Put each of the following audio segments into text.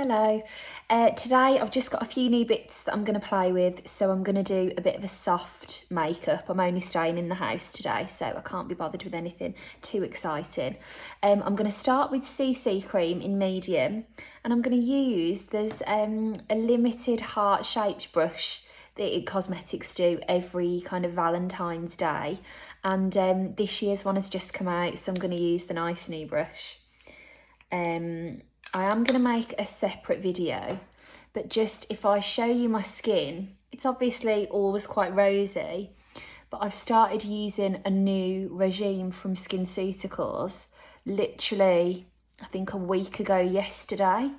Hello. Today I've just got a few new bits that I'm going to play with, so I'm going to do a bit of a soft makeup. I'm only staying in the house today, so I can't be bothered with anything too exciting. I'm going to start with CC cream in medium, and I'm going to use, there's a limited heart-shaped brush that Cosmetics do every kind of Valentine's Day, and this year's one has just come out, so I'm going to use the nice new brush. I am going to make a separate video, but just if I show you my skin, it's obviously always quite rosy, but I've started using a new regime from SkinCeuticals, literally, I think a week ago yesterday,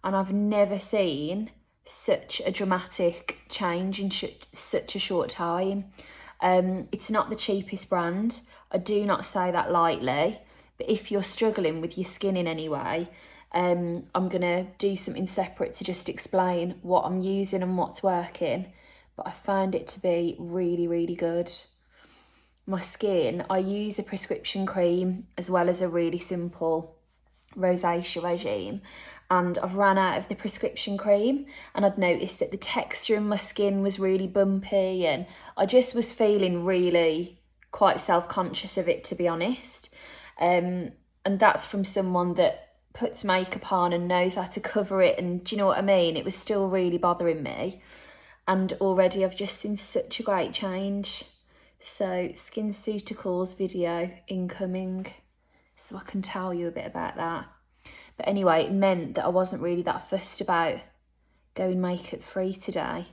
and I've never seen such a dramatic change in such a short time. It's not the cheapest brand, I do not say that lightly, but if you're struggling with your skin in any way, I'm going to do something separate to just explain what I'm using and what's working. But I found it to be really, really good. My skin, I use a prescription cream as well as a really simple rosacea regime. And I've ran out of the prescription cream, and I'd noticed that the texture in my skin was really bumpy, and I just was feeling really quite self-conscious of it, to be honest. And that's from someone that puts makeup on and knows how to cover it, and do you know what I mean? It was still really bothering me, and already I've just seen such a great change. So SkinCeuticals video incoming, so I can tell you a bit about that. But anyway, it meant that I wasn't really that fussed about going makeup free today,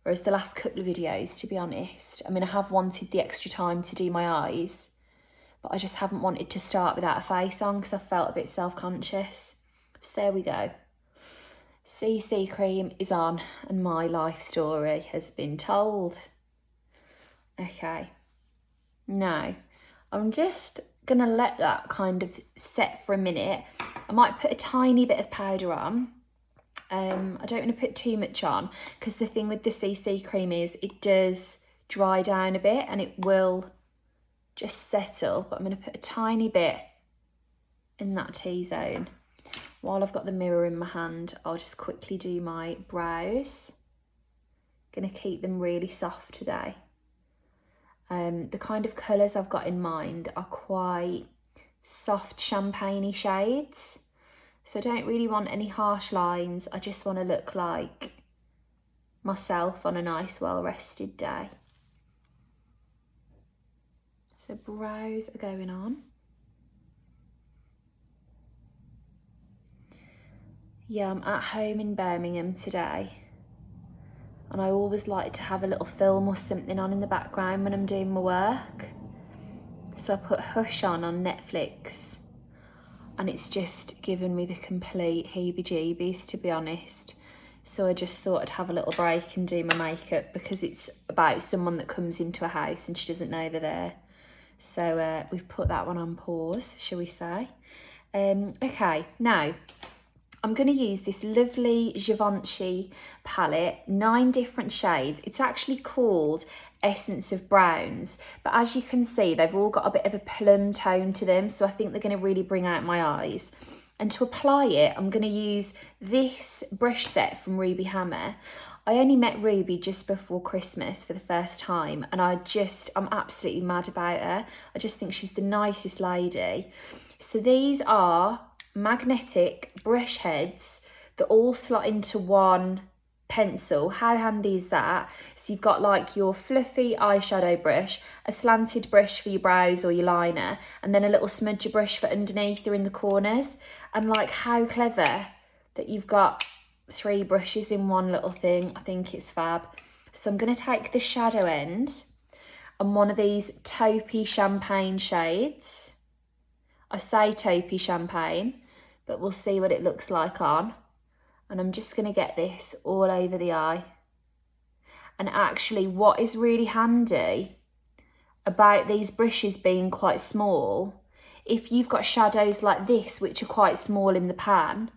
whereas the last couple of videos, to be honest, I mean, I have wanted the extra time to do my eyes, but I just haven't wanted to start without a face on because I felt a bit self-conscious. So there we go. CC cream is on and my life story has been told. Okay, now I'm just gonna let that kind of set for a minute. I might put a tiny bit of powder on. I don't want to put too much on because the thing with the CC cream is it does dry down a bit and it will just settle, but I'm going to put a tiny bit in that T-zone. While I've got the mirror in my hand, I'll just quickly do my brows. Going to keep them really soft today. The kind of colours I've got in mind are quite soft champagne-y shades, so I don't really want any harsh lines. I just want to look like myself on a nice, well-rested day. So brows are going on. Yeah, I'm at home in Birmingham today, and I always like to have a little film or something on in the background when I'm doing my work. So I put Hush on Netflix, and it's just given me the complete heebie-jeebies, to be honest. So I just thought I'd have a little break and do my makeup because it's about someone that comes into a house and she doesn't know they're there. So we've put that one on pause, shall we say. Okay, now I'm going to use this lovely Givenchy palette, 9 different shades. It's actually called Essence of Browns, but as you can see, they've all got a bit of a plum tone to them, so I think they're going to really bring out my eyes. And to apply it, I'm going to use this brush set from Ruby Hammer. I only met Ruby just before Christmas for the first time, and I'm absolutely mad about her. I just think she's the nicest lady. So these are magnetic brush heads that all slot into one pencil. How handy is that? So you've got like your fluffy eyeshadow brush, a slanted brush for your brows or your liner, and then a little smudger brush for underneath or in the corners. And like, how clever that you've got 3 brushes in one little thing. I think it's fab. So I'm going to take the shadow end and one of these taupey champagne shades. I say taupey champagne, but we'll see what it looks like on. And I'm just going to get this all over the eye. And actually, what is really handy about these brushes being quite small, if you've got shadows like this, which are quite small in the pan,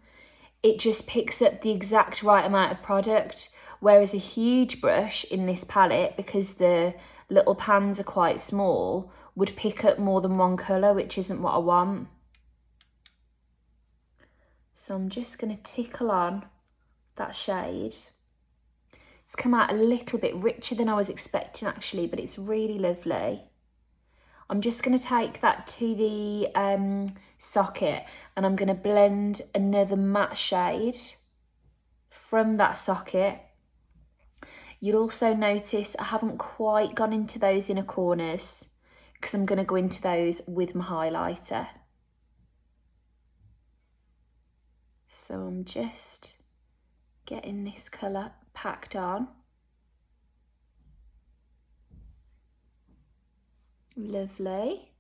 it just picks up the exact right amount of product. Whereas a huge brush in this palette, because the little pans are quite small, would pick up more than one colour, which isn't what I want. So I'm just going to tickle on that shade. It's come out a little bit richer than I was expecting actually, but it's really lovely. I'm just going to take that to the socket and I'm going to blend another matte shade from that socket. You'll also notice I haven't quite gone into those inner corners because I'm going to go into those with my highlighter. So I'm just getting this colour packed on. Lovely.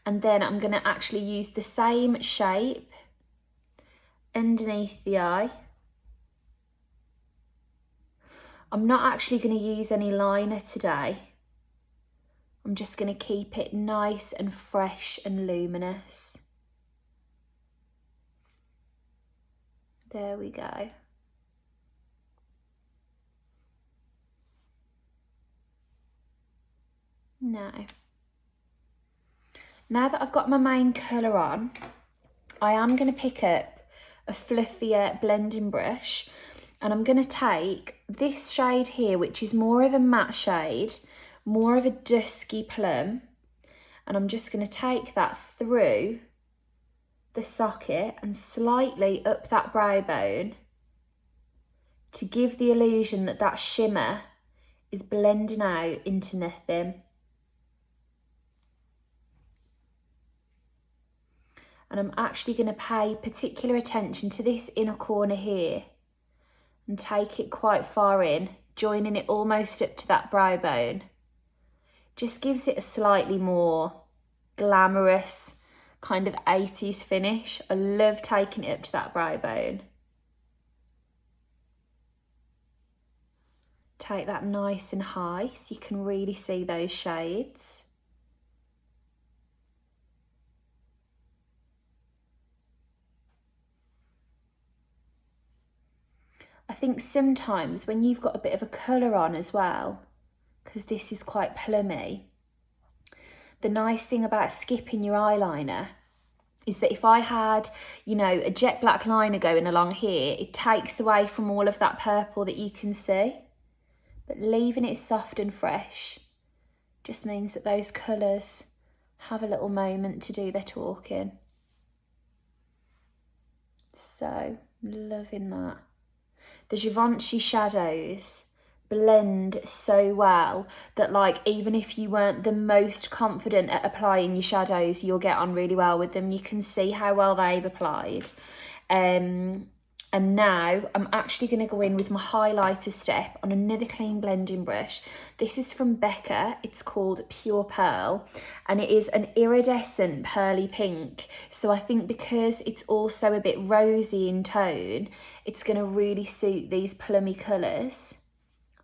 And then I'm going to actually use the same shape underneath the eye. I'm not actually going to use any liner today. I'm just going to keep it nice and fresh and luminous. There we go. Now that I've got my main colour on, I am going to pick up a fluffier blending brush and I'm going to take this shade here, which is more of a matte shade, more of a dusky plum, and I'm just going to take that through the socket and slightly up that brow bone to give the illusion that that shimmer is blending out into nothing. And I'm actually going to pay particular attention to this inner corner here and take it quite far in, joining it almost up to that brow bone. Just gives it a slightly more glamorous kind of 80s finish. I love taking it up to that brow bone. Take that nice and high so you can really see those shades. I think sometimes when you've got a bit of a colour on as well, because this is quite plummy, the nice thing about skipping your eyeliner is that if I had, you know, a jet black liner going along here, it takes away from all of that purple that you can see. But leaving it soft and fresh just means that those colours have a little moment to do their talking. So, loving that. The Givenchy shadows blend so well that, like, even if you weren't the most confident at applying your shadows, you'll get on really well with them. You can see how well they've applied. And now I'm actually going to go in with my highlighter step on another clean blending brush. This is from Becca. It's called Pure Pearl and it is an iridescent pearly pink. So I think because it's also a bit rosy in tone, it's going to really suit these plummy colours.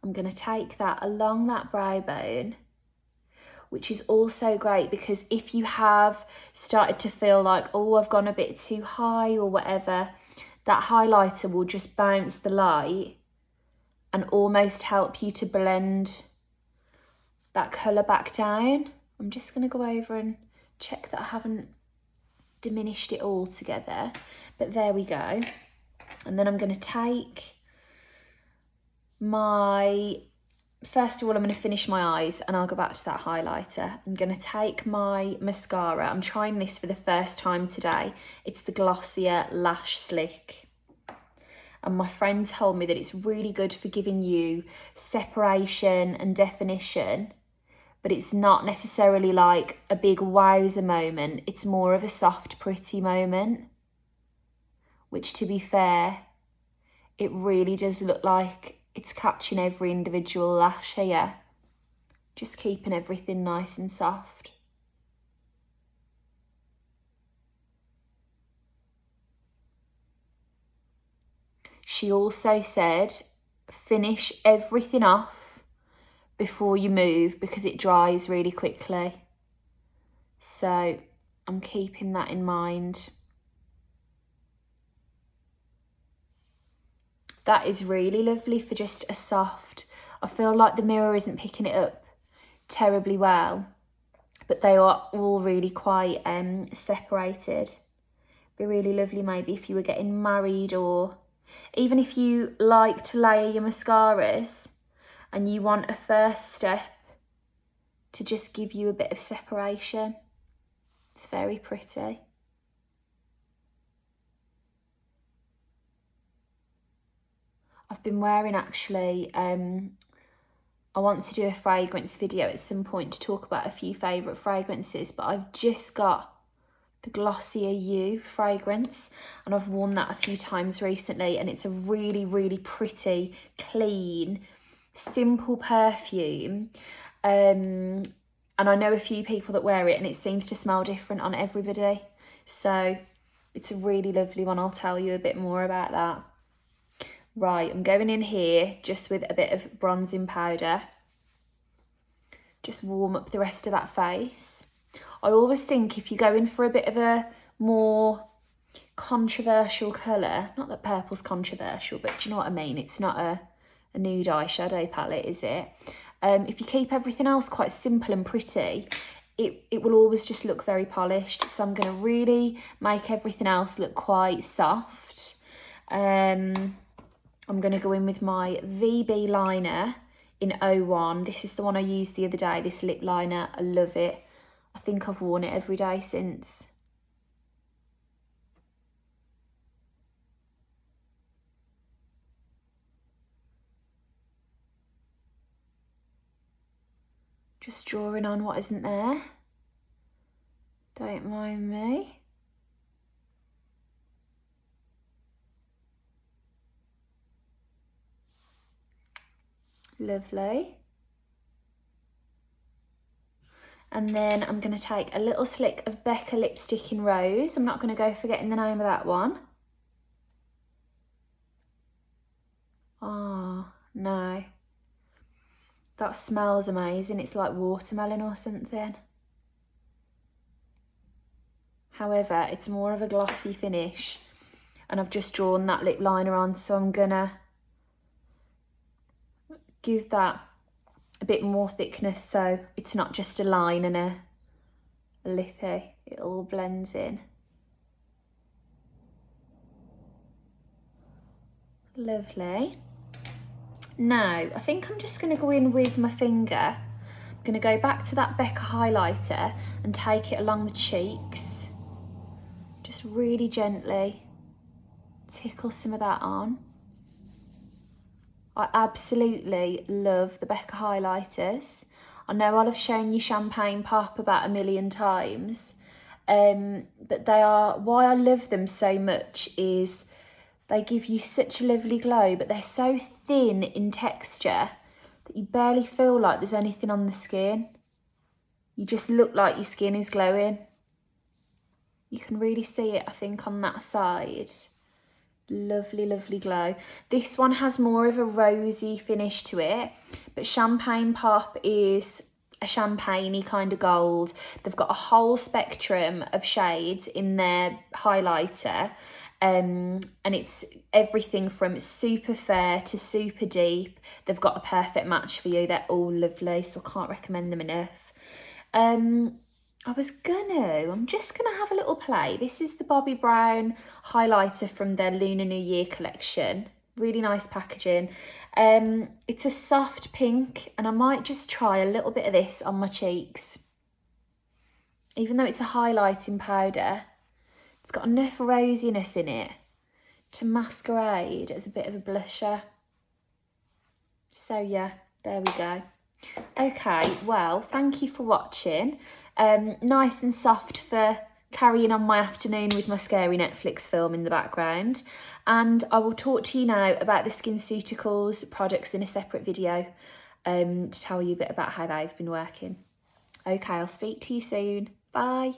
I'm going to take that along that brow bone, which is also great because if you have started to feel like, oh, I've gone a bit too high or whatever, that highlighter will just bounce the light and almost help you to blend that colour back down. I'm just going to go over and check that I haven't diminished it all together, but there we go. And then I'm going to take first of all, I'm going to finish my eyes and I'll go back to that highlighter. I'm going to take my mascara. I'm trying this for the first time today. It's the Glossier Lash Slick. And my friend told me that it's really good for giving you separation and definition, but it's not necessarily like a big wowzer moment. It's more of a soft, pretty moment, which, to be fair, it really does look like it's catching every individual lash here, just keeping everything nice and soft. She also said, finish everything off before you move because it dries really quickly. So I'm keeping that in mind. That is really lovely for just a soft, I feel like the mirror isn't picking it up terribly well, but they are all really quite separated. Be really lovely maybe if you were getting married, or even if you like to layer your mascaras and you want a first step to just give you a bit of separation. It's very pretty. I've been wearing actually, I want to do a fragrance video at some point to talk about a few favourite fragrances, but I've just got the Glossier You fragrance and I've worn that a few times recently, and it's a really, really pretty, clean, simple perfume. And I know a few people that wear it and it seems to smell different on everybody. So it's a really lovely one. I'll tell you a bit more about that. Right, I'm going in here just with a bit of bronzing powder. Just warm up the rest of that face. I always think if you go in for a bit of a more controversial colour, not that purple's controversial, but do you know what I mean? It's not a nude eyeshadow palette, is it? If you keep everything else quite simple and pretty, it will always just look very polished. So I'm going to really make everything else look quite soft. I'm going to go in with my VB liner in 01. This is the one I used the other day, this lip liner. I love it. I think I've worn it every day since. Just drawing on what isn't there. Don't mind me. Lovely. And then I'm going to take a little slick of Becca lipstick in Rose. I'm not going to go forgetting the name of that one. Oh, no. That smells amazing. It's like watermelon or something. However, it's more of a glossy finish. And I've just drawn that lip liner on, so I'm going to give that a bit more thickness so it's not just a line and a lippy. It all blends in. Lovely. Now, I think I'm just going to go in with my finger. I'm going to go back to that Becca highlighter and take it along the cheeks. Just really gently tickle some of that on. I absolutely love the Becca highlighters. I know I'll have shown you Champagne Pop about 1 million times, but they are, why I love them so much is they give you such a lovely glow, but they're so thin in texture that you barely feel like there's anything on the skin. You just look like your skin is glowing. You can really see it, I think, on that side. Lovely, lovely glow. This one has more of a rosy finish to it, but Champagne Pop is a champagne-y kind of gold. They've got a whole spectrum of shades in their highlighter, and it's everything from super fair to super deep. They've got a perfect match for you. They're all lovely, so I can't recommend them enough. I'm just gonna have a little play. This is the Bobbi Brown highlighter from their Lunar New Year collection. Really nice packaging. It's a soft pink, and I might just try a little bit of this on my cheeks. Even though it's a highlighting powder, it's got enough rosiness in it to masquerade as a bit of a blusher. So yeah, there we go. Okay, well, thank you for watching. Nice and soft for carrying on my afternoon with my scary Netflix film in the background. And I will talk to you now about the SkinCeuticals products in a separate video to tell you a bit about how they've been working. Okay, I'll speak to you soon. Bye.